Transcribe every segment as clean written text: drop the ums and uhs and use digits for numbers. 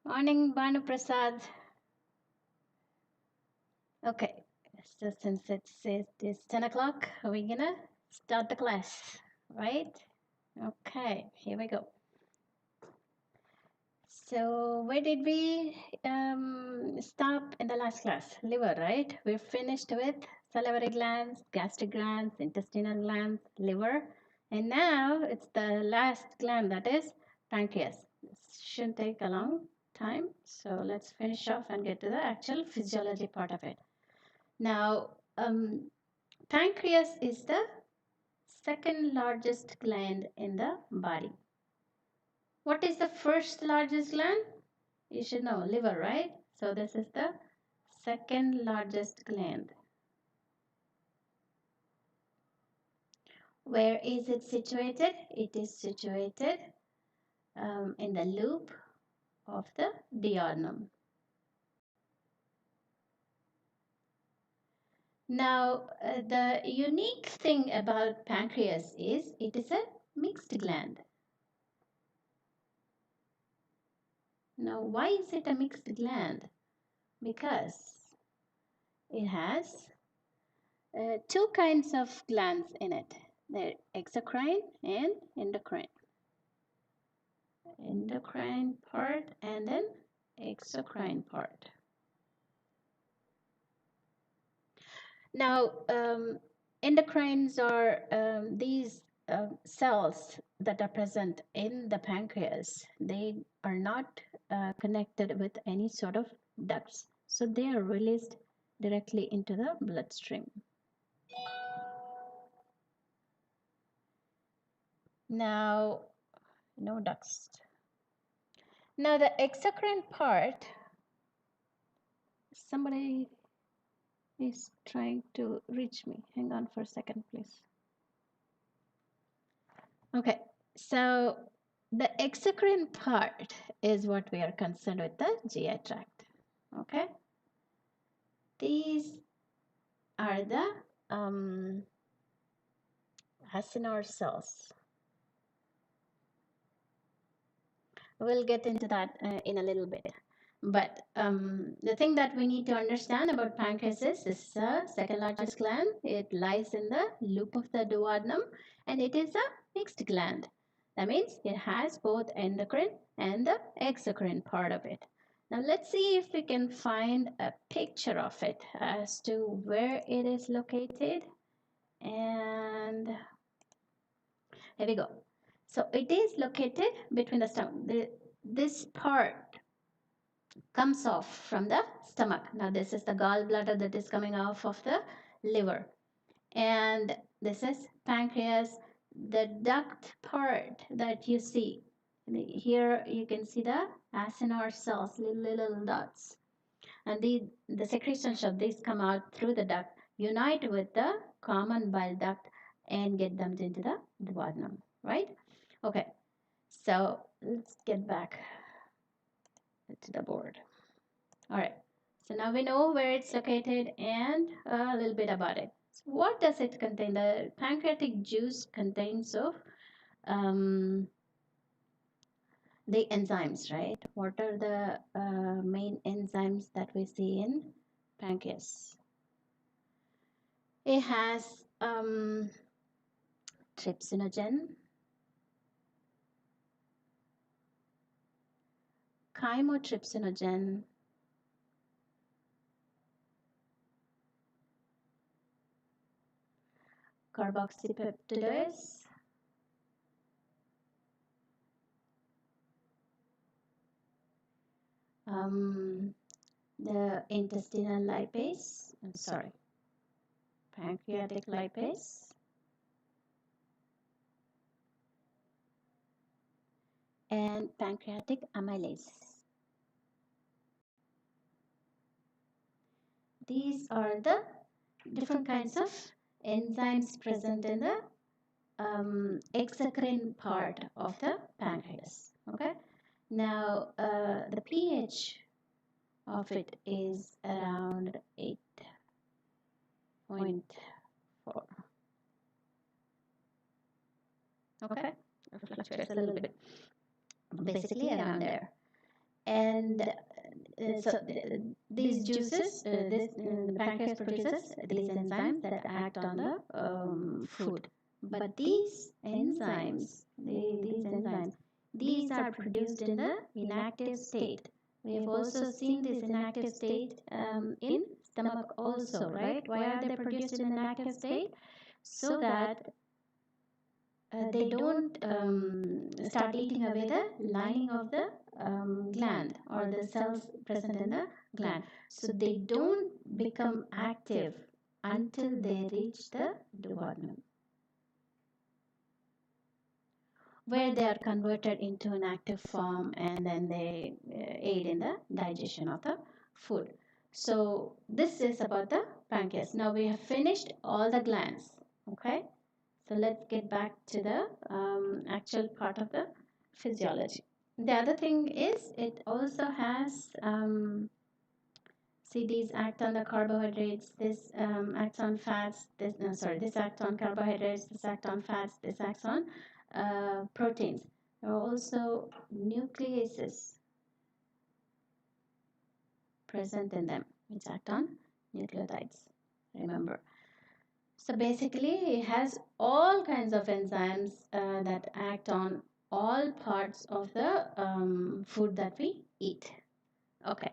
Morning, Banu Prasad. Okay, so since it's 10 o'clock, we're gonna start the class, right? Okay, here we go. So, where did we stop in the last class? Liver, right? We finished with salivary glands, gastric glands, intestinal glands, liver, and now it's the last gland, that is pancreas. This shouldn't take a long time, so let's finish off and get to the actual physiology part of it. Now, pancreas is the second largest gland in the body. What is the first largest gland? You should know, liver, right? So this is the second largest gland. Where is it situated? It is situated in the loop of the duodenum. Now, the unique thing about pancreas is it is a mixed gland. Now, why is it a mixed gland? Because it has two kinds of glands in it. They're exocrine and endocrine. Endocrine part and then exocrine part. Now, endocrines are these cells that are present in the pancreas. They are not connected with any sort of ducts, so they are released directly into the bloodstream. Now, no ducts. Now, the exocrine part, somebody is trying to reach me. Hang on for a second, please. Okay, so the exocrine part is what we are concerned with, the GI tract. Okay, these are the acinar cells. We'll get into that in a little bit. But the thing that we need to understand about pancreas is this is the second largest gland. It lies in the loop of the duodenum and it is a mixed gland. That means it has both endocrine and the exocrine part of it. Now let's see if we can find a picture of it as to where it is located. And here we go. So it is located between the stomach. This part comes off from the stomach. Now this is the gallbladder that is coming off of the liver. And this is pancreas. The duct part that you see, here you can see the acinar cells, little dots. And the secretions of these come out through the duct, unite with the common bile duct and get dumped into the duodenum, right? Okay, so let's get back to the board. All right, so now we know where it's located and a little bit about it. So what does it contain? The pancreatic juice contains of the enzymes, right? What are the main enzymes that we see in pancreas? It has trypsinogen, chymotrypsinogen, carboxypeptidase, the intestinal lipase, pancreatic lipase, and pancreatic amylase. These are the different kinds of enzymes present in the exocrine part of the pancreas. Okay. Now, the pH of it is around 8.4. Okay, it fluctuates a little bit, basically around there. And these juices, the pancreas produces these enzymes that act on the food. But these are produced in the inactive state. We have also seen this inactive state in stomach also, right? Why are they produced in inactive state? So that they don't start eating away the lining of the gland or the cells present in the gland. So they don't become active until they reach the duodenum, where they are converted into an active form and then they aid in the digestion of the food. So this is about the pancreas. Now we have finished all the glands. Okay, so let's get back to the actual part of the physiology. The other thing is it also has see, these act on the carbohydrates, this acts on fats, this no, sorry, this acts on carbohydrates, this acts on fats, this acts on proteins. There are also nucleases present in them which act on nucleotides, remember. So basically it has all kinds of enzymes that act on all parts of the food that we eat. Okay,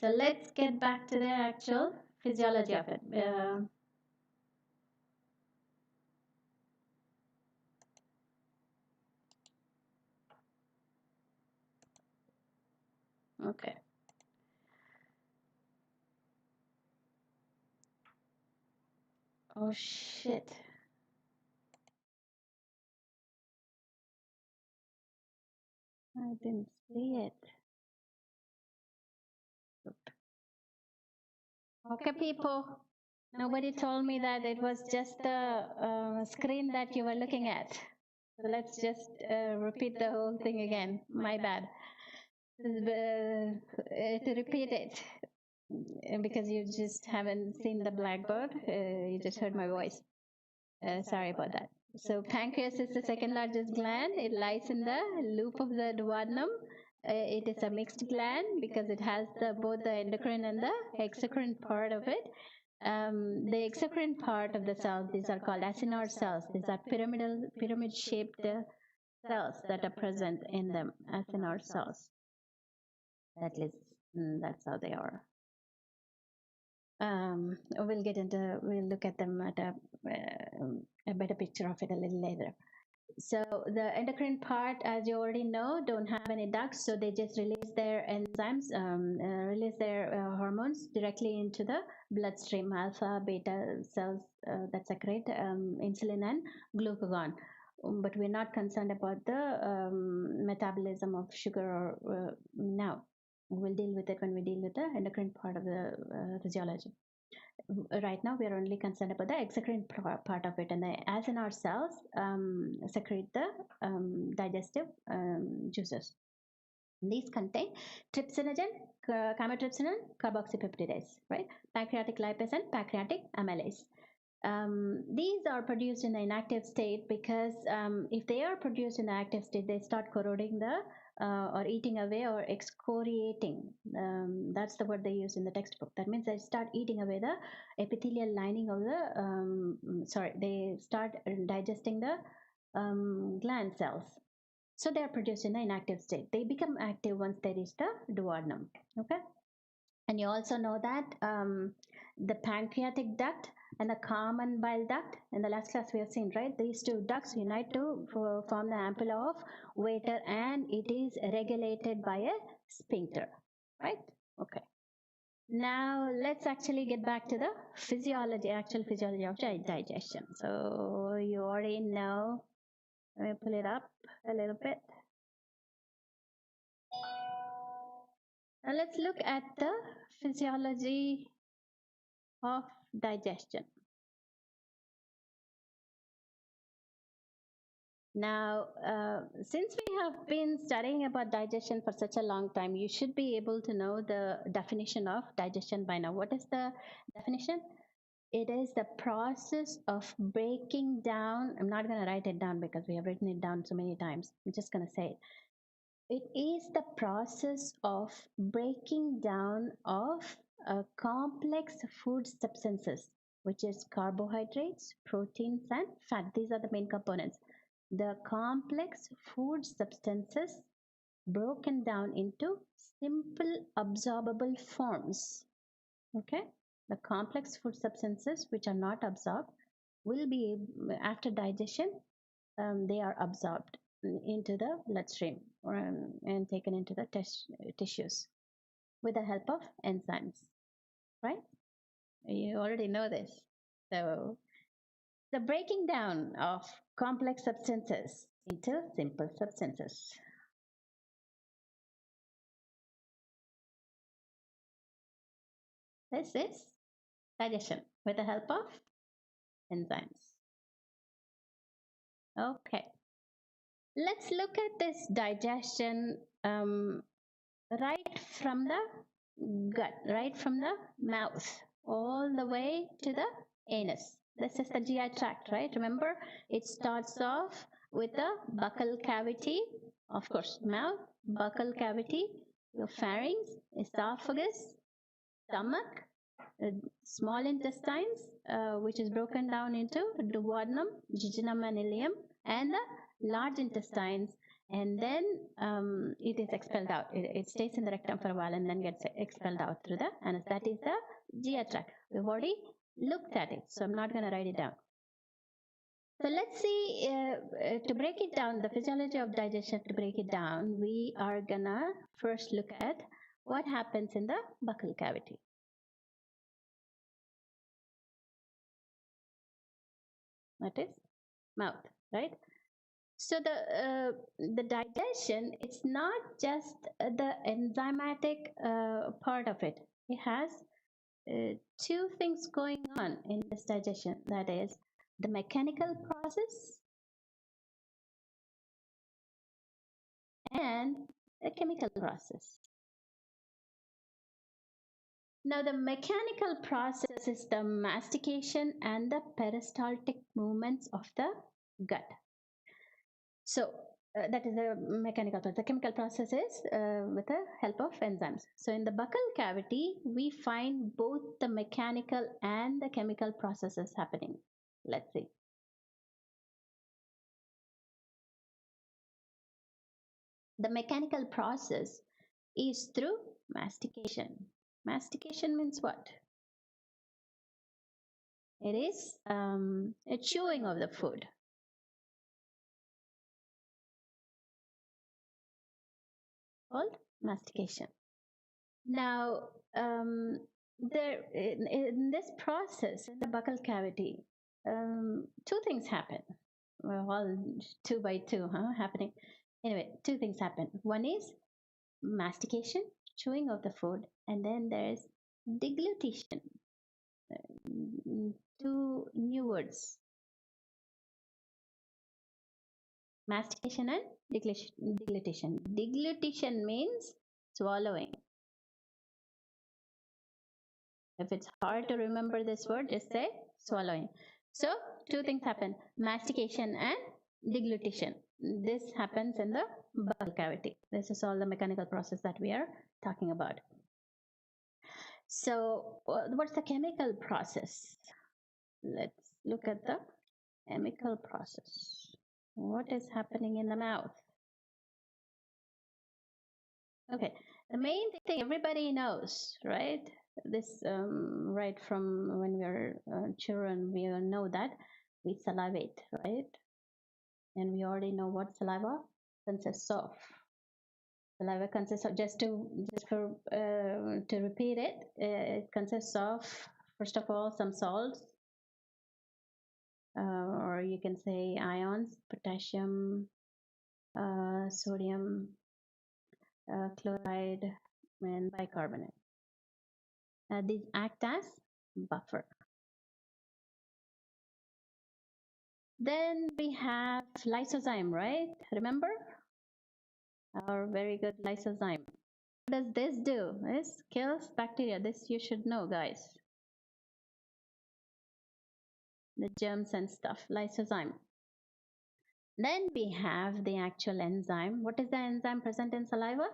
so let's get back to the actual physiology of it. Okay. Oh shit. I didn't see it. Okay, people. Nobody told me that it was just the screen that you were looking at. So let's just repeat the whole thing again. My bad. To repeat it, because you just haven't seen the blackboard, you just heard my voice. Sorry about that. So pancreas is the second largest gland. It lies in the loop of the duodenum. It is a mixed gland because it has both the endocrine and the exocrine part of it. The exocrine part of the cells, these are called acinar cells. These are pyramid-shaped cells that are present in them, acinar cells. That is, that's how they are. We'll look at them at a better picture of it a little later. So the endocrine part, as you already know, don't have any ducts, so they just release their enzymes, release their hormones directly into the bloodstream, alpha, beta cells that secrete insulin and glucagon. But we're not concerned about the metabolism of sugar or now. We'll deal with it when we deal with the endocrine part of the physiology. Right now we are only concerned about the exocrine part of it, and as in our cells secrete the digestive juices. These contain trypsinogen, chymotrypsin, carboxypeptidase, right? Pancreatic lipase and pancreatic amylase. These are produced in the inactive state because if they are produced in the active state, they start corroding the or eating away or excoriating. That's the word they use in the textbook. That means they start eating away the epithelial lining of the, they start digesting the gland cells. So they are produced in the inactive state. They become active once they reach the duodenum. Okay. And you also know that the pancreatic duct and the common bile duct, in the last class we have seen, right? These two ducts unite to form the ampulla of Vater, and it is regulated by a sphincter, right? Okay. Now let's actually get back to the physiology, actual physiology of digestion. So you already know. Let me pull it up a little bit. Now let's look at the physiology of digestion. Now, since we have been studying about digestion for such a long time, you should be able to know the definition of digestion by now. What is the definition? It is the process of breaking down. I'm not going to write it down because we have written it down so many times. I'm just going to say it. It is the process of breaking down of complex food substances, which is carbohydrates, proteins, and fat. These are the main components. The complex food substances broken down into simple absorbable forms. Okay, the complex food substances which are not absorbed will be, after digestion, they are absorbed into the bloodstream, and taken into the tissues with the help of enzymes, right? You already know this. So the breaking down of complex substances into simple substances. This is digestion with the help of enzymes. Okay, let's look at this digestion, right from the gut, right from the mouth, all the way to the anus. This is the GI tract, right? Remember, it starts off with the buccal cavity, of course, mouth, buccal cavity, your pharynx, esophagus, stomach, uh, small intestines, which is broken down into duodenum, jejunum, and ileum, and the large intestines, and then it is expelled out. It stays in the rectum for a while and then gets expelled out through the anus. That is the GI tract. We've already looked at it, so I'm not going to write it down. So let's see, to break it down, the physiology of digestion, to break it down, we are going to first look at what happens in the buccal cavity. That is mouth, right? So the digestion, it's not just the enzymatic part of it. It has two things going on in this digestion. That is the mechanical process and a chemical process. Now, the mechanical process is the mastication and the peristaltic movements of the gut. So that is the mechanical process. The chemical process is with the help of enzymes. So in the buccal cavity, we find both the mechanical and the chemical processes happening. Let's see. The mechanical process is through mastication. Mastication means what? It is a chewing of the food. Called mastication. Now, there in this process, in the buccal cavity, two things happen. Well, all two by two, happening. Anyway, two things happen. One is mastication, chewing of the food, and then there's deglutition. Two new words: mastication and deglutition. Deglutition means swallowing. If it's hard to remember this word, just say swallowing. So, two things happen: mastication and deglutition. This happens in the buccal cavity. This is all the mechanical process that we are talking about. So, what's the chemical process? Let's look at the chemical process. What is happening in the mouth? Okay, the main thing everybody knows, right? This right from when we are children, we all know that we salivate, right? And we already know what saliva consists of. Saliva consists of, to repeat it, it consists of, first of all, some salts, or you can say ions: potassium, sodium, chloride, and bicarbonate. These act as buffer. Then we have lysozyme, right? Remember our very good lysozyme. What does this do? This kills bacteria. This you should know, guys. The germs and stuff. Lysozyme. Then we have the actual enzyme. What is the enzyme present in saliva?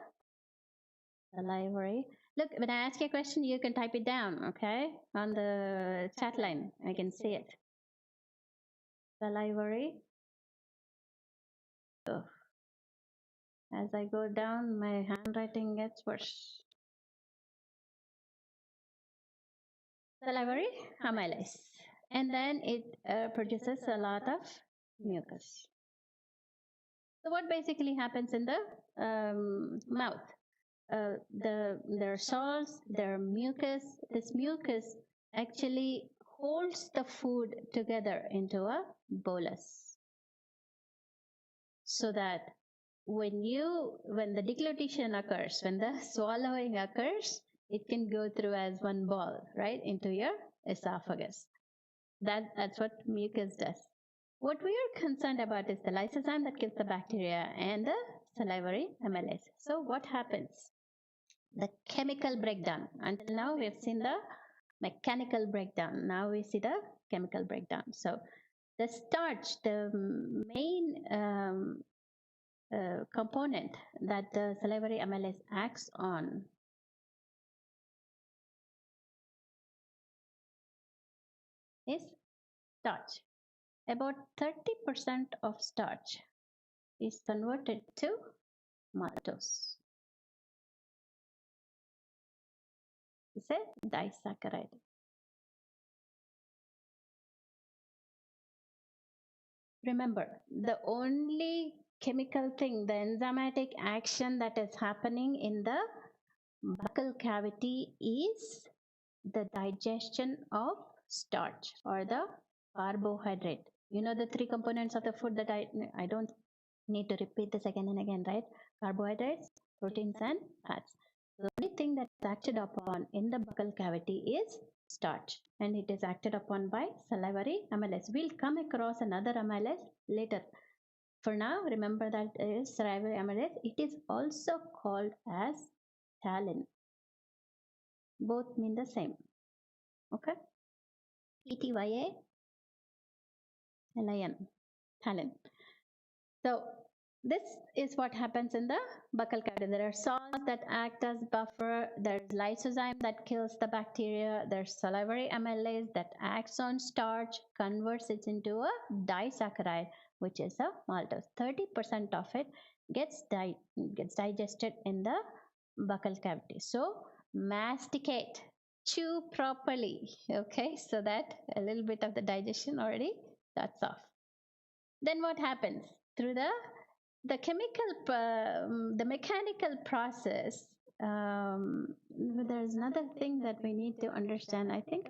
Salivary. Look, when I ask you a question, you can type it down, okay? On the chat line, I can see it. Salivary. Oh, as I go down, my handwriting gets worse. Salivary amylase. And then it produces a lot of mucus. So what basically happens in the mouth? There are salts, there are mucus. This mucus actually holds the food together into a bolus, so that when the deglutition occurs, when the swallowing occurs, it can go through as one ball right into your esophagus. That's what mucus does. What we are concerned about is the lysozyme that kills the bacteria and the salivary amylase. So what happens? The chemical breakdown. Until now, we have seen the mechanical breakdown. Now we see the chemical breakdown. So the starch, the main component that the salivary amylase acts on, is starch. About 30% of starch is converted to maltose. It's a disaccharide. Remember, the only chemical thing, the enzymatic action that is happening in the buccal cavity is the digestion of starch or the carbohydrate. You know the three components of the food that I don't need to repeat this again and again, right? Carbohydrates, proteins, and fats. The only thing that is acted upon in the buccal cavity is starch, and it is acted upon by salivary amylase. We'll come across another amylase later. For now, remember that it is salivary amylase. It is also called as talin. Both mean the same. Okay? ETYA, LIN, talin. So this is what happens in the buccal cavity. There are salts that act as buffer. There's lysozyme that kills the bacteria. There's salivary amylase that acts on starch, converts it into a disaccharide, which is a maltose. 30% of it gets digested in the buccal cavity. So masticate, chew properly, okay, so that a little bit of the digestion already starts off. Then what happens? Through the mechanical process, there's another thing that we need to understand. I think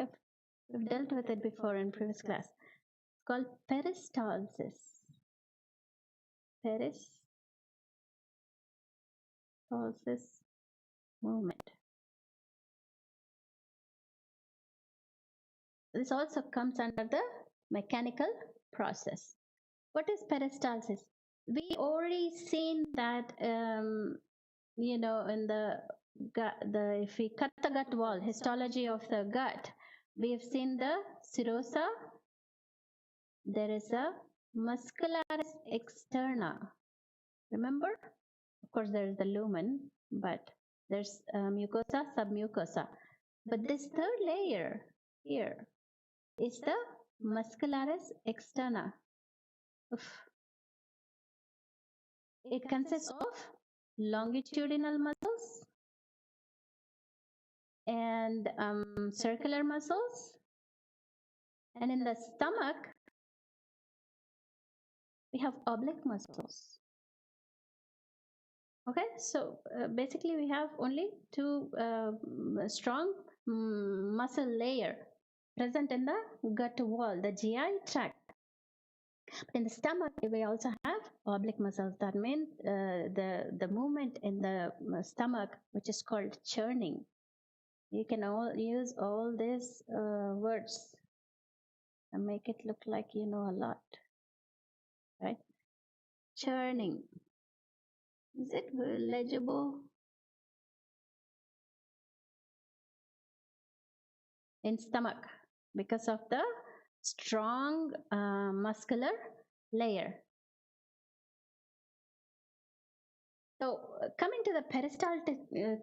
we've dealt with it before in previous class. It's called peristalsis. Peristalsis movement. This also comes under the mechanical process. What is peristalsis? We already seen that in the gut, if we cut the gut wall, histology of the gut, we have seen the serosa. There is a muscularis externa. Remember? Of course, there is the lumen, but there's mucosa, submucosa. But this third layer here is the muscularis externa. It consists of longitudinal muscles and circular muscles. And in the stomach, we have oblique muscles. Okay, so basically we have only two strong muscle layer present in the gut wall, the GI tract. But in the stomach, we also have oblique muscles. That means the movement in the stomach, which is called churning. You can use all these words and make it look like you know a lot, right? Churning. Is it legible? In stomach, because of the strong muscular layer. So, coming to the peristaltic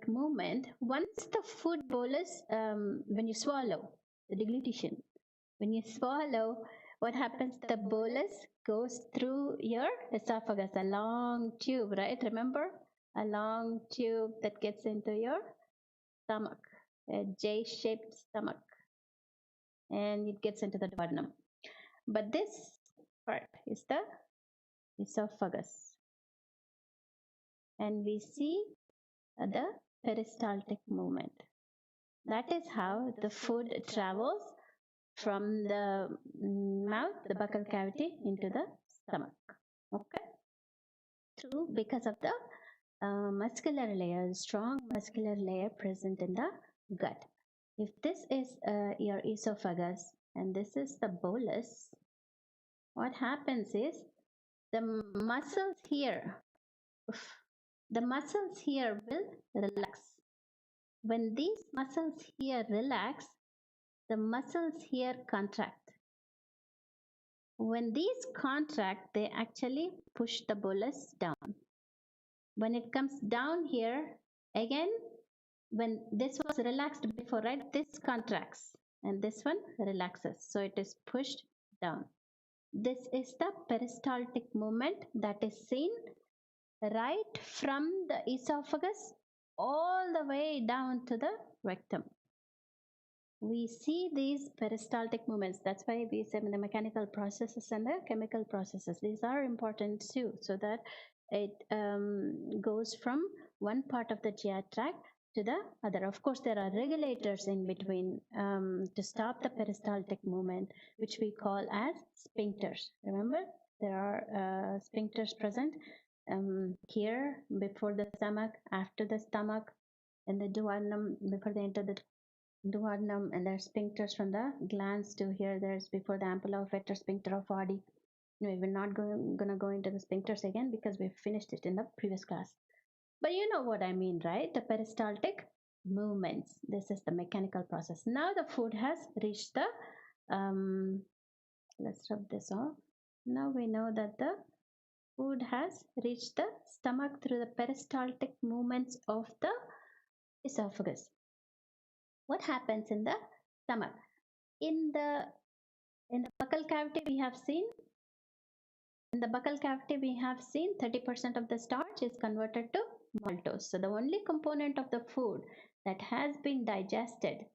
movement, once the food bolus, when you swallow, the deglutition, when you swallow, what happens? The bolus goes through your esophagus, a long tube, right? Remember? A long tube that gets into your stomach, a J shaped stomach, and it gets into the duodenum. But this part is the esophagus, and we see the peristaltic movement. That is how the food travels from the mouth, the buccal cavity, into the stomach. Okay, through because of the muscular layer, strong muscular layer present in the gut. If this is your esophagus and this is the bolus, what happens is the muscles here, the muscles here will relax. When these muscles here relax, the muscles here contract. When these contract, they actually push the bolus down. When it comes down here, again, when this was relaxed before, right, this contracts and this one relaxes. So it is pushed down. This is the peristaltic movement that is seen right from the esophagus all the way down to the rectum. We see these peristaltic movements. That's why we say the mechanical processes and the chemical processes. These are important too, so that it goes from one part of the GI tract to the other. Of course, there are regulators in between to stop the peristaltic movement, which we call as sphincters. Remember, there are sphincters present here before the stomach, after the stomach, and the duodenum before they enter the duodenum, and there's sphincters from the glands to here. There's before the ampulla of Vetter sphincter of Oddi. No, we're not gonna go into the sphincters again because we finished it in the previous class. But you know what I mean, right? The peristaltic movements. This is the mechanical process. Now the food has reached the let's rub this off. Now we know that the food has reached the stomach through the peristaltic movements of the esophagus. What happens in the stomach? In the buccal cavity we have seen, 30% of the starch is converted to maltose. So the only component of the food that has been digested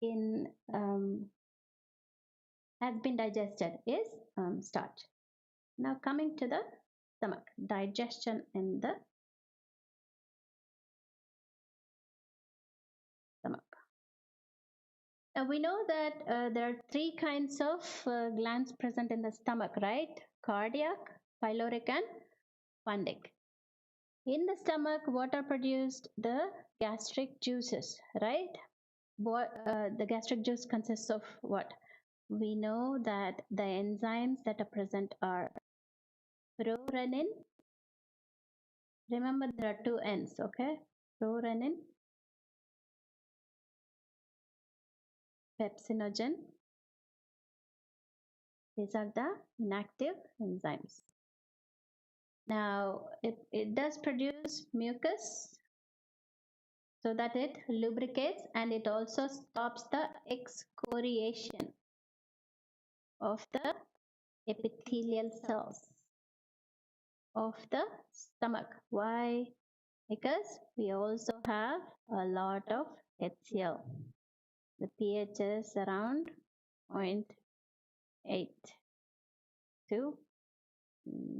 in is starch. Now coming to the stomach, digestion in the stomach. Now we know that there are three kinds of glands present in the stomach, right? Cardiac, pyloric, and fundic. In the stomach, what are produced? The gastric juices, right? The gastric juice consists of what? We know that the enzymes that are present are prorenin. Remember, there are two N's, okay? Prorenin, pepsinogen. These are the inactive enzymes. Now, it does produce mucus so that it lubricates, and it also stops the excoriation of the epithelial cells of the stomach. Why? Because we also have a lot of HCl. The pH is around 0.8 to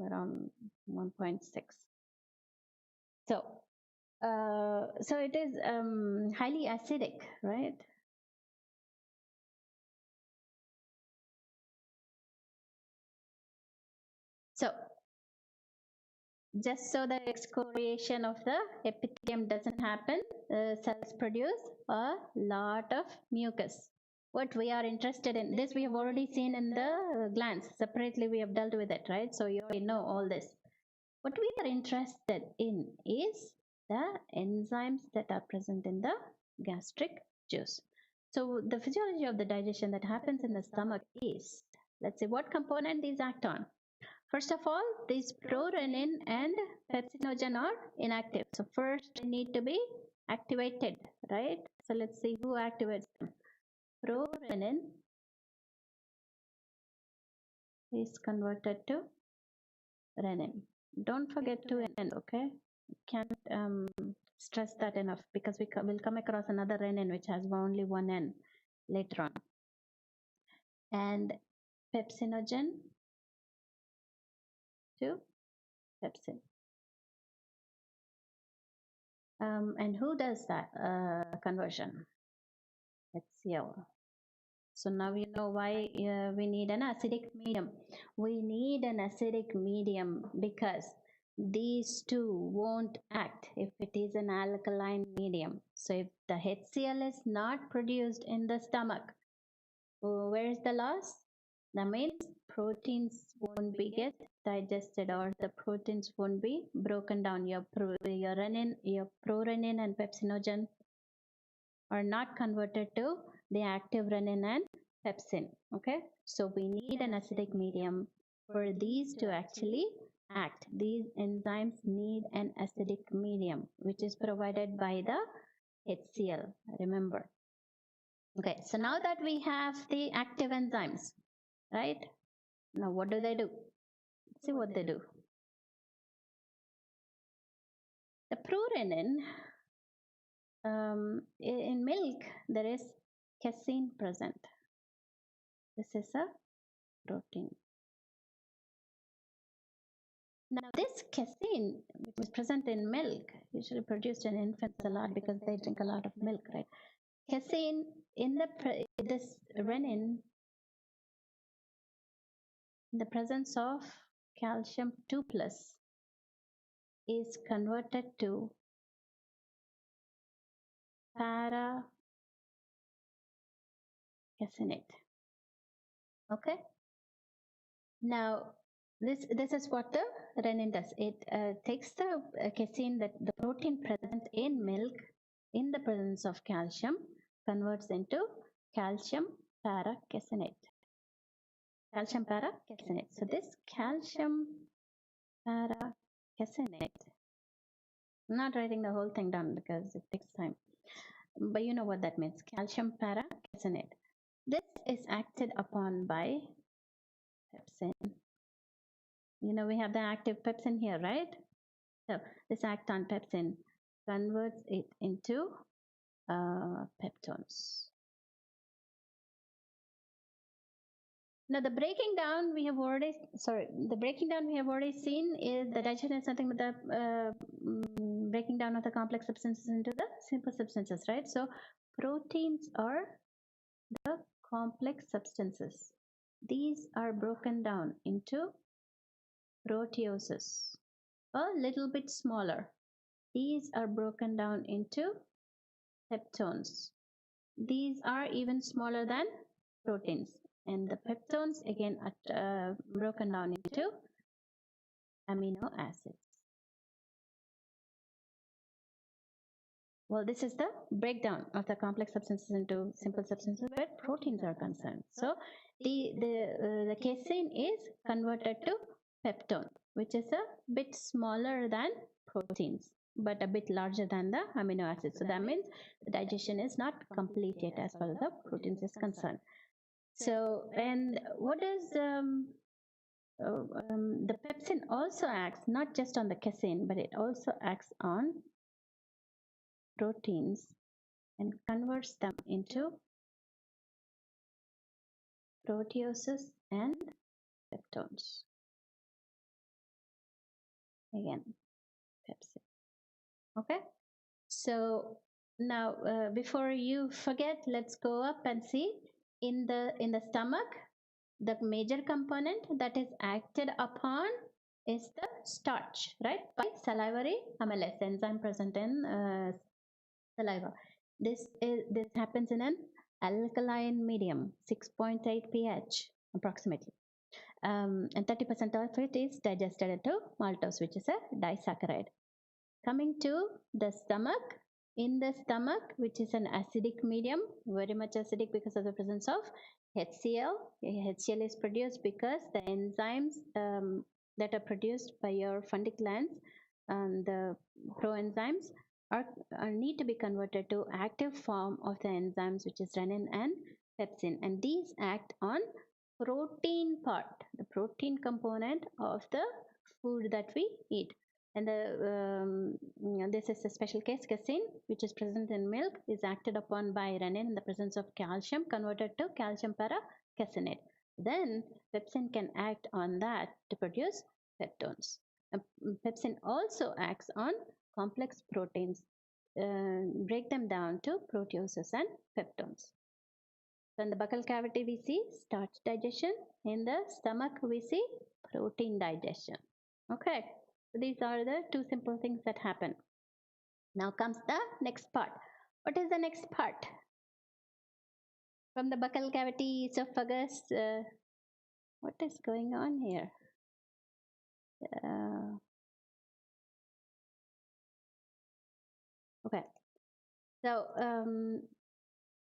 around 1.6. So it is highly acidic, right? So just so the excoriation of the epithelium doesn't happen, cells produce a lot of mucus. What we are interested in, this we have already seen in the glands. Separately we have dealt with it, right? So you already know all this. What we are interested in is the enzymes that are present in the gastric juice. So the physiology of the digestion that happens in the stomach is, let's see, what component these act on? First of all, these prorenin and pepsinogen are inactive. So first they need to be activated, right? So let's see who activates them. Prorenin is converted to renin. Don't forget to end, okay? Can't stress that enough because will come across another renin which has only one N later on. And pepsinogen to pepsin. And who does that conversion? HCl. So now you know why we need an acidic medium. We need an acidic medium because these two won't act if it is an alkaline medium. So if the HCl is not produced in the stomach, where is the loss? That means proteins won't be get digested or the proteins won't be broken down. Your renin, your prorenin and pepsinogen are not converted to the active renin and pepsin. Okay, so we need an acidic medium for these to actually act. These enzymes need an acidic medium, which is provided by the HCl. Remember. Okay, so now that we have the active enzymes, right? Now what do they do? Let's see what they do. The prorenin, in milk, there is casein present. This is a protein. Now this casein, which is present in milk, usually produced in infants a lot because they drink a lot of milk, right? Casein in this renin, in the presence of calcium 2 plus, is converted to para caseinate. Okay. Now this is what the renin does. It takes the casein, that the protein present in milk in the presence of calcium, converts into calcium para caseinate. Calcium para caseinate. So this calcium para caseinate. I'm not writing the whole thing down because it takes time, but you know what that means. Calcium para caseinate. This is acted upon by pepsin. You know, we have the active pepsin here, right? So this act on pepsin converts it into peptones. Now the breaking down we have already seen is the digestion is nothing but the breaking down of the complex substances into the simple substances, right? So proteins are the complex substances. These are broken down into proteoses, a little bit smaller. These are broken down into peptones. These are even smaller than proteins. And the peptones again are broken down into amino acids. Well, this is the breakdown of the complex substances into simple substances where proteins are concerned. So the casein is converted to peptone, which is a bit smaller than proteins, but a bit larger than the amino acids. So that means the digestion is not complete yet as far as the proteins is concerned. So, and what is the pepsin also acts not just on the casein, but it also acts on proteins and converts them into proteoses and peptones. Again, pepsin. Okay, so now before you forget, let's go up and see in the stomach. The major component that is acted upon is the starch, right? By salivary amylase enzyme present in saliva. This happens in an alkaline medium, 6.8 pH approximately. And 30% of it is digested into maltose, which is a disaccharide. Coming to the stomach, in the stomach, which is an acidic medium, very much acidic because of the presence of HCl. HCl is produced because the enzymes that are produced by your fundic glands, the proenzymes are need to be converted to active form of the enzymes, which is renin and pepsin, and these act on protein part, the protein component of the food that we eat. And this is a special case. Casein, which is present in milk, is acted upon by renin in the presence of calcium, converted to calcium para-caseinate. Then pepsin can act on that to produce peptones. Pepsin also acts on complex proteins, break them down to proteases and peptones. So in the buccal cavity, we see starch digestion. In the stomach, we see protein digestion. Okay, so these are the two simple things that happen. Now comes the next part. What is the next part? From the buccal cavity, esophagus, what is going on here? Okay, so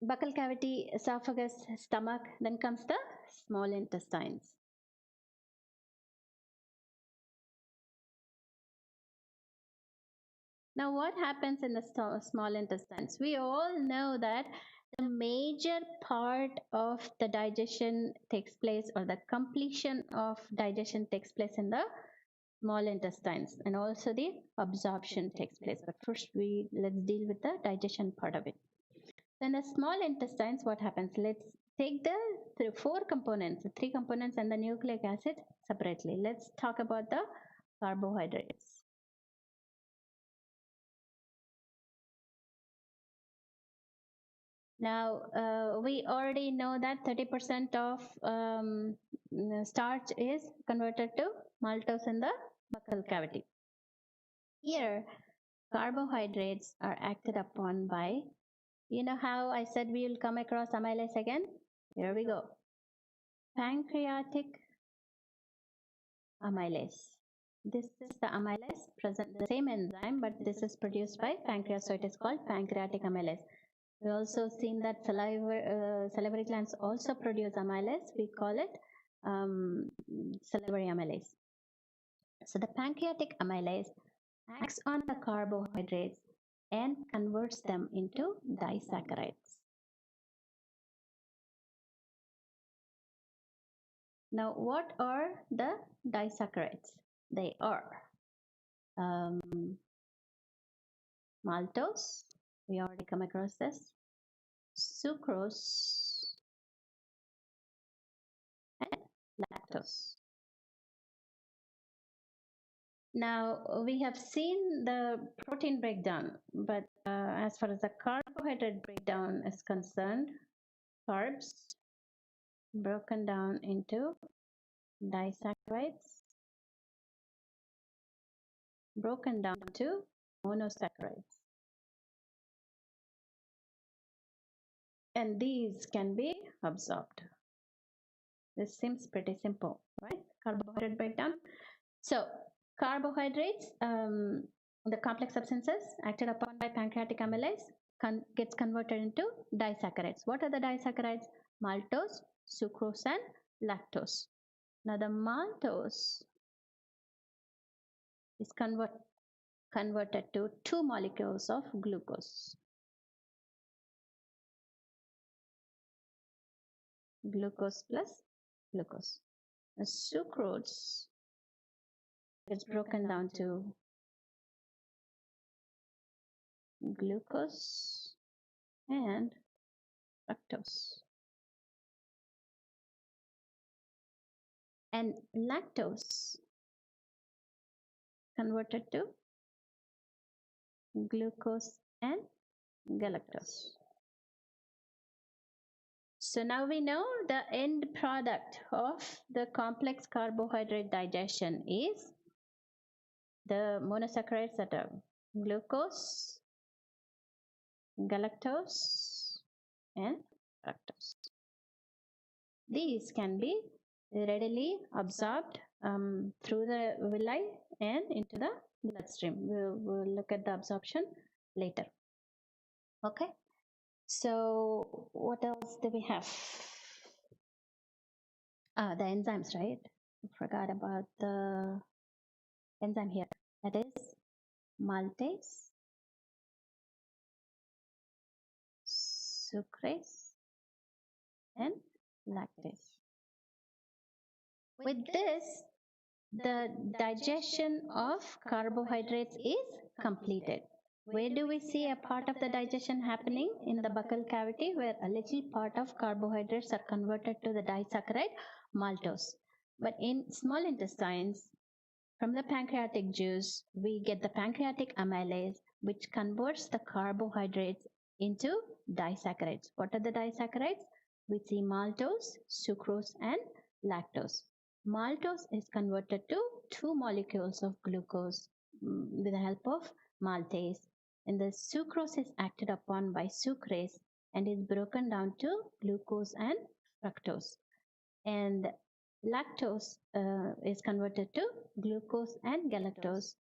buccal cavity, esophagus, stomach, then comes the small intestines. Now, what happens in the small intestines? We all know that the major part of the digestion takes place, or the completion of digestion takes place in the small intestines, and also the absorption takes place. But first, let's deal with the digestion part of it. Then the small intestines, what happens? Let's take the four components, the three components and the nucleic acid separately. Let's talk about the carbohydrates. Now, we already know that 30% of starch is converted to maltose in the buccal cavity. Here, carbohydrates are acted upon by, you know how I said we will come across amylase again? Here we go. Pancreatic amylase. This is the amylase present, the same enzyme, but this is produced by pancreas, so it is called pancreatic amylase. We also seen that salivary glands also produce amylase. We call it salivary amylase. So the pancreatic amylase acts on the carbohydrates and converts them into disaccharides. Now, what are the disaccharides? They are maltose, we already come across this, sucrose, and lactose. Now, we have seen the protein breakdown, but as far as the carbohydrate breakdown is concerned, carbs broken down into disaccharides, broken down to monosaccharides. And these can be absorbed. This seems pretty simple, right? Carbohydrate breakdown. So, carbohydrates, the complex substances acted upon by pancreatic amylase gets converted into disaccharides. What are the disaccharides? Maltose, sucrose, and lactose. Now, the maltose is converted to two molecules of glucose. Glucose plus glucose. The sucrose is broken down to glucose and fructose. And lactose converted to glucose and galactose. So now we know the end product of the complex carbohydrate digestion is the monosaccharides that are glucose, galactose, and fructose. These can be readily absorbed through the villi and into the bloodstream. We'll look at the absorption later. Okay, so what else do we have? The enzymes, right? Forgot about the enzyme here. That is maltase, sucrase, and lactase. With this, the digestion of carbohydrates is completed. Where do we see a part of the digestion happening? In the buccal cavity, where a little part of carbohydrates are converted to the disaccharide maltose. But in small intestines, from the pancreatic juice, we get the pancreatic amylase, which converts the carbohydrates into disaccharides. What are the disaccharides? We see maltose, sucrose, and lactose. Maltose is converted to two molecules of glucose with the help of maltase, and the sucrose is acted upon by sucrase and is broken down to glucose and fructose. And lactose is converted to glucose and galactose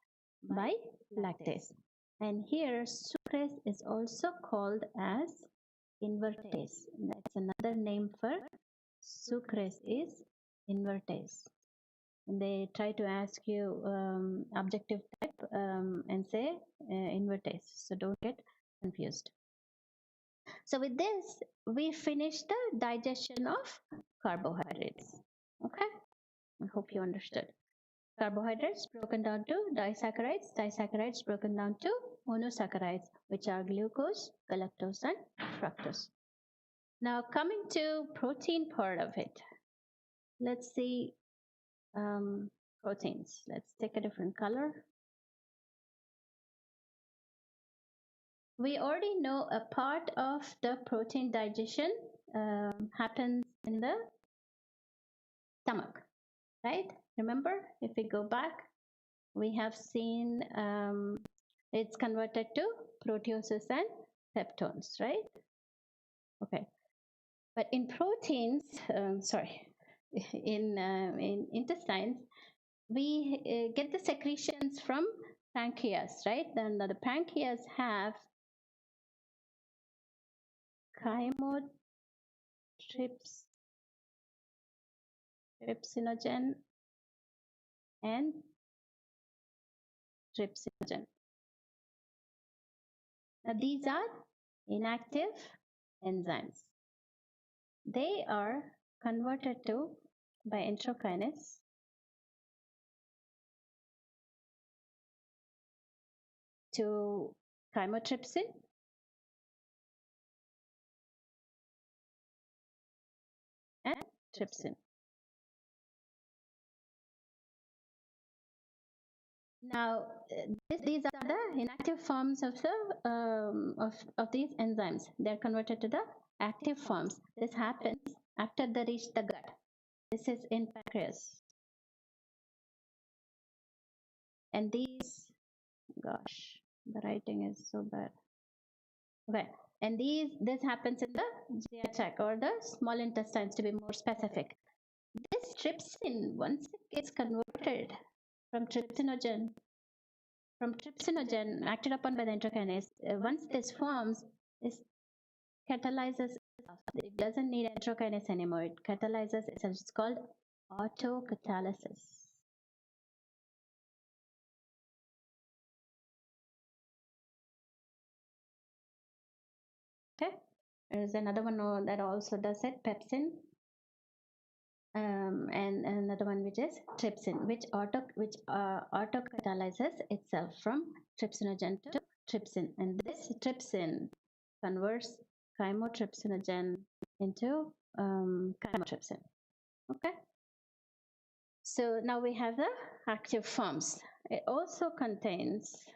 by lactase. And here sucrase is also called as invertase. That's another name for sucrase is invertase. And they try to ask you objective type and say invertase. So don't get confused. So with this, we finish the digestion of carbohydrates. Okay, I hope you understood. Carbohydrates broken down to disaccharides, disaccharides broken down to monosaccharides, which are glucose, galactose, and fructose. Now coming to protein part of it, let's see proteins. Let's take a different color. We already know a part of the protein digestion happens in the stomach, right? Remember, if we go back, we have seen it's converted to proteases and peptones, right? Okay, but in proteins, in intestines, we get the secretions from pancreas, right? Then the pancreas have trypsinogen and trypsinogen. Now these are inactive enzymes. They are converted to by enterokinase to chymotrypsin and trypsin. Now, these are the inactive forms of these enzymes. They're converted to the active forms. This happens after they reach the gut. This is in pancreas. And these, gosh, the writing is so bad. Okay, and this happens in the GI tract or the small intestines, to be more specific. This trypsin, once it gets converted from trypsinogen acted upon by the enterokinase, once this forms, it catalyzes itself. It doesn't need enterokinase anymore. It catalyzes itself. It's called autocatalysis. Okay, there's another one that also does it, pepsin. And another one which is trypsin, which autocatalyzes itself from trypsinogen to trypsin, and this trypsin converts chymotrypsinogen into chymotrypsin. Okay, so now we have the active forms. It also contains